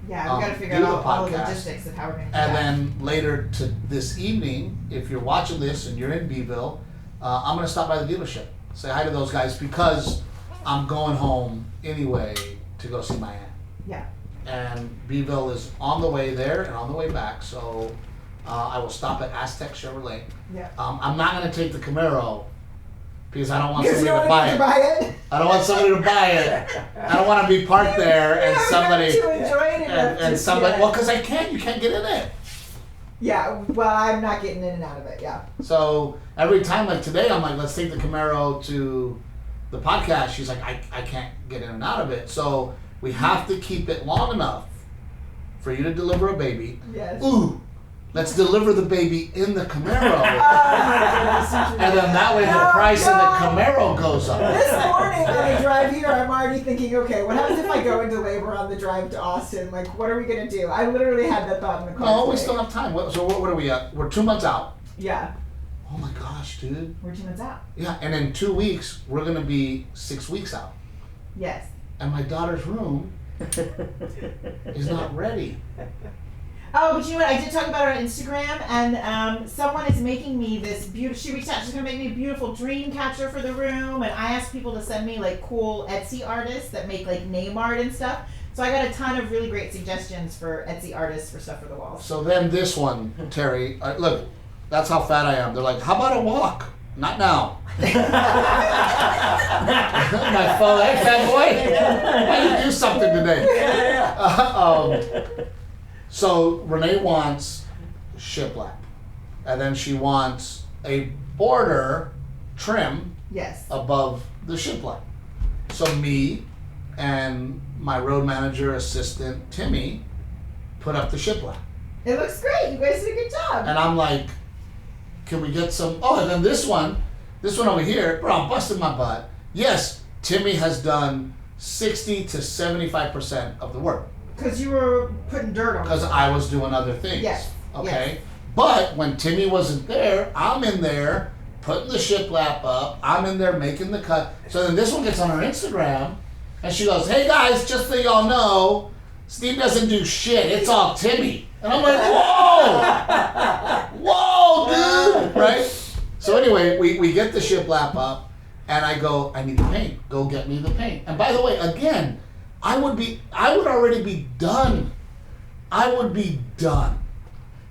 Yeah, we got to figure out all the logistics of how we're going to do that. And then later to this evening, if you're watching this and you're in Beeville, I'm going to stop by the dealership, say hi to those guys because I'm going home anyway to go see my aunt. Yeah. And Beeville is on the way there and on the way back, so I will stop at Aztec Chevrolet. Yeah. I'm not going to take the Camaro because I don't want somebody to buy it. I don't want somebody to buy it. I don't want to be parked there and somebody to enjoy it and somebody. Well, because I can't. You can't get in it. Yeah, well, I'm not getting in and out of it, yeah. So every time, like today, I'm like, let's take the Camaro to the podcast. She's like, I can't get in and out of it. So we have to keep it long enough for you to deliver a baby. Yes. Ooh, let's deliver the baby in the Camaro. Oh my goodness. And then that way the price of the Camaro goes up. This morning on the drive here, I'm already thinking, okay, what happens if I go into labor on the drive to Austin? Like, what are we going to do? I literally had that thought in the car. No, we still have time. So what are we at? We're 2 months out. Yeah. Oh my gosh, dude. We're 2 months out. Yeah, and in 2 weeks, we're going to be 6 weeks out. Yes. And my daughter's room is not ready. Oh, but you know what? I did talk about it on Instagram, and someone is making me this beautiful. She reached out. She's gonna make me a beautiful dream catcher for the room, and I asked people to send me like cool Etsy artists that make like name art and stuff. So I got a ton of really great suggestions for Etsy artists for stuff for the walls. So then this one, Terry, look, that's how fat I am. They're like, how about a walk? Not now. My phone, hey fat boy, why don't you do something today? So Renae wants shiplap, and then she wants a border trim above the shiplap. So me and my road manager assistant Timmy put up the shiplap. It looks great. You guys did a good job. And I'm like, can we get some? Oh, and then this one over here, bro, I'm busting my butt. Yes, Timmy has done 60 to 75% of the work. Because you were putting dirt on. Because I was doing other things. Yes. Okay. Yes. But when Timmy wasn't there, I'm in there putting the shiplap up. I'm in there making the cut. So then this one gets on her Instagram, and she goes, "Hey guys, just so y'all know, Steve doesn't do shit. It's all Timmy." And I'm like, whoa, dude, right? So anyway, we get the shiplap up, and I go, I need the paint. Go get me the paint. And by the way, again, I would already be done. I would be done.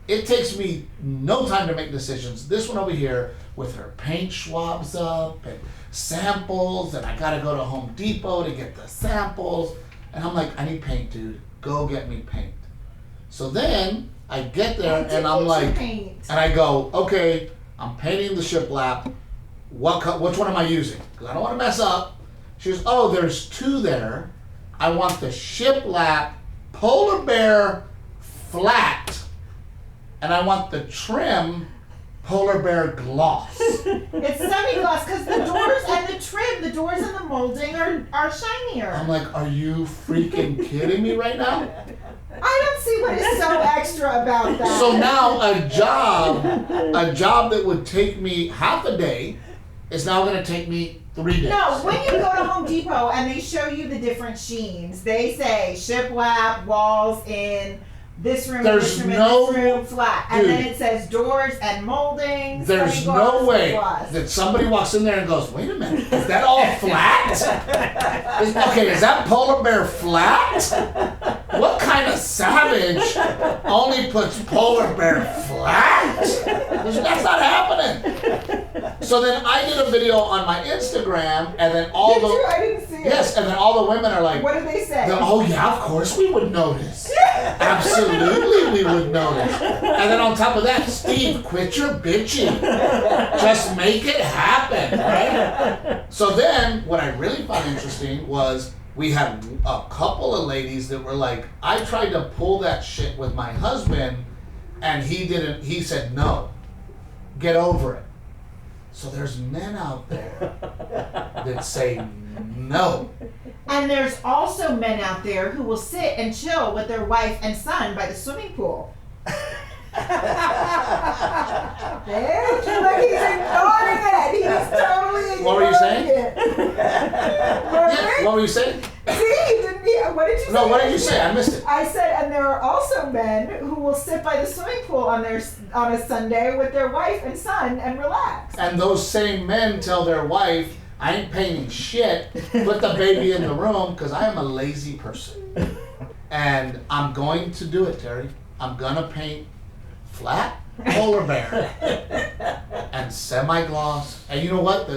It takes me no time to make decisions. This one over here with her paint swabs up and samples, and I gotta go to Home Depot to get the samples. And I'm like, I need paint, dude. Go get me paint. So then I get there and I'm like, and I go, okay, I'm painting the shiplap. Which one am I using? Because I don't want to mess up. She goes, oh, there's 2 there. I want the shiplap polar bear flat, and I want the trim polar bear gloss. It's semi-gloss because the doors and the trim, the doors and the molding are shinier. I'm like, are you freaking kidding me right now? I don't see what is so extra about that. So now a job that would take me half a day is now going to take me 3 days. No, when you go to Home Depot and they show you the different sheens, they say shiplap, walls in, this room, There's this room, no- and this room flat. And Dude. then it says doors and moldings. There's semi-gloss, no way gloss. that somebody walks in there and goes, wait a minute, is that all flat? Is that polar bear flat? What kind of savage only puts polar bear flat? That's not happening. So then I did a video on my Instagram, and then all Did the you? I didn't see it. yes, and then all the women are like, What did they say? oh yeah, of course we would notice. Absolutely we would notice. And then on top of that, Steve, quit your bitching. Just make it happen, right? So then what I really found interesting was we had a couple of ladies that were like, I tried to pull that shit with my husband and he said no. Get over it. So there's men out there that say no. And there's also men out there who will sit and chill with their wife and son by the swimming pool. There, look, he's ignoring it. He's totally ignoring What were you saying? it. Yeah, what were you saying? See, what did you say? No, what did you say? I missed it. I said, and there are also men who will sit by the swimming pool on a Sunday with their wife and son and relax. And those same men tell their wife, I ain't painting shit, put the baby in the room, because I am a lazy person. And I'm going to do it, Terry. I'm going to paint flat polar bear and semi-gloss. And you know what?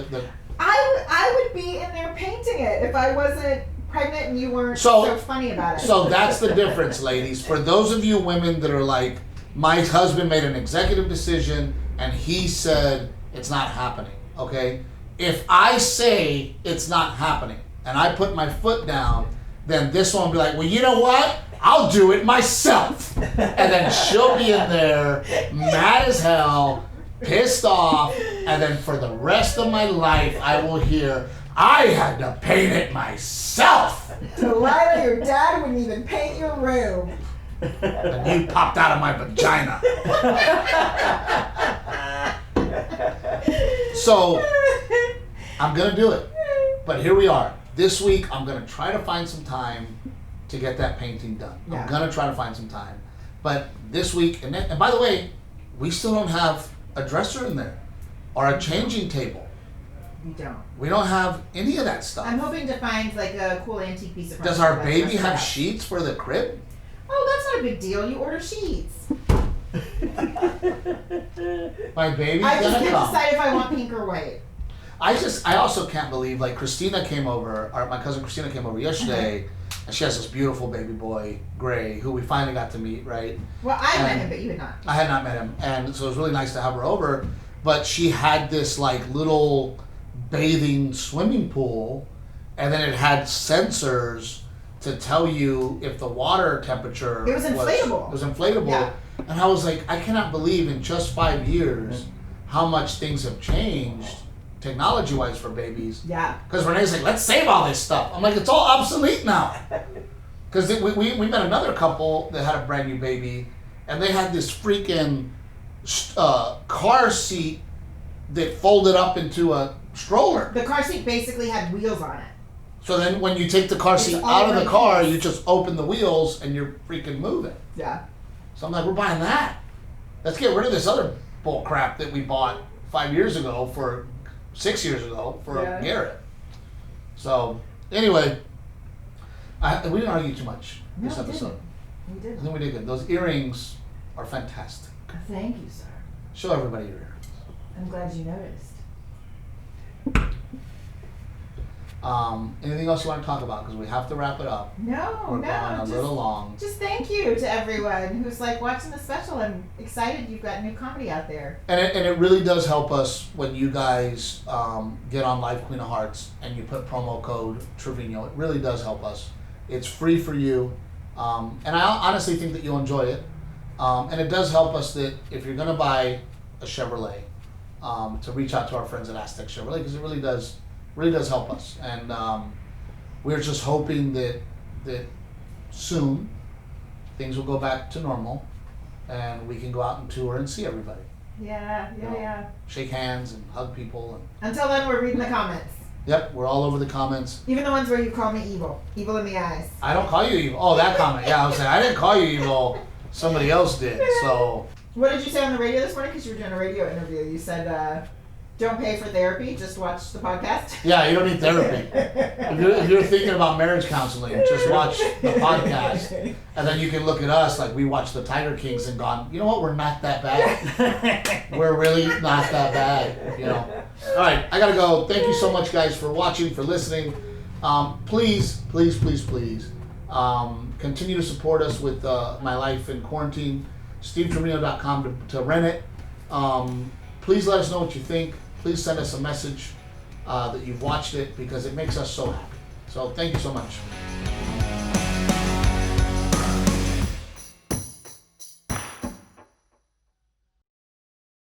I would be in there painting it if I wasn't pregnant and you weren't so funny about it. So that's the difference, ladies. For those of you women that are like, my husband made an executive decision and he said it's not happening, okay? If I say it's not happening and I put my foot down, then this one will be like, well, you know what? I'll do it myself. And then she'll be in there mad as hell, pissed off, and then for the rest of my life I will hear, I had to paint it myself. Delilah, your dad wouldn't even paint your room. And you popped out of my vagina. So, I'm going to do it. But here we are. This week, I'm going to try to find some time to get that painting done. Yeah. I'm going to try to find some time. But this week, and by the way, we still don't have a dresser in there or a changing table. We don't. We don't have any of that stuff. I'm hoping to find like a cool antique piece of Does furniture our baby dress it have up. sheets for the crib? Oh, that's not a big deal. You order sheets. My baby's I just gonna can't come. decide if I want pink or white. I also can't believe, like, Christina came over, or my cousin Christina came over yesterday, and she has this beautiful baby boy, Gray, who we finally got to meet, right? Well, I met And him, but you had not. I had not met him, and so it was really nice to have her over, but she had this, like, little bathing swimming pool, and then it had sensors to tell you if the water temperature It was inflatable. It was inflatable. Yeah. And I was like, I cannot believe in just 5 years how much things have changed technology-wise for babies. Yeah. Because Renee's like, let's save all this stuff. I'm like, it's all obsolete now. Because we met another couple that had a brand new baby, and they had this freaking car seat that folded up into a stroller. The car seat basically had wheels on it. So then when you take the car seat all out of the right car, wheels. you just open the wheels and you're freaking moving. Yeah. So I'm like, we're buying that. Let's get rid of this other bull crap that we bought 6 years ago for Garrett. So anyway, we didn't argue too much No, this we episode. didn't. We I did. think we did good. Those earrings are fantastic. Thank you, sir. Show everybody your earrings. I'm glad you noticed. Anything else you want to talk about? Because we have to wrap it up. No, We're going a little long. Just thank you to everyone who's like watching the special. I'm excited you've got new comedy out there. And it really does help us when you guys get on Live Queen of Hearts and you put promo code Trevino. It really does help us. It's free for you. And I honestly think that you'll enjoy it. And it does help us that if you're going to buy a Chevrolet, to reach out to our friends at Aztec Chevrolet, because it really does help us. And we're just hoping that soon things will go back to normal and we can go out and tour and see everybody. Yeah, yeah. Shake hands and hug people. And Until then, we're reading the comments. yep, we're all over the comments. Even the ones where you call me evil. Evil in the eyes. I don't call you evil. Oh, that comment. Yeah, I was saying, I didn't call you evil somebody else did. So. What did you say on the radio this morning? Because you were doing a radio interview. You said, don't pay for therapy, just watch the podcast. Yeah, you don't need therapy. If you're thinking about marriage counseling, just watch the podcast. And then you can look at us like we watched the Tiger Kings and gone, you know what, we're not that bad. We're really not that bad, you know. All right, I got to go. Thank you so much, guys, for watching, for listening. Please, continue to support us with My Life in Quarantine. SteveTrevino.com to rent it. Please let us know what you think. Please send us a message that you've watched it because it makes us so happy. So thank you so much.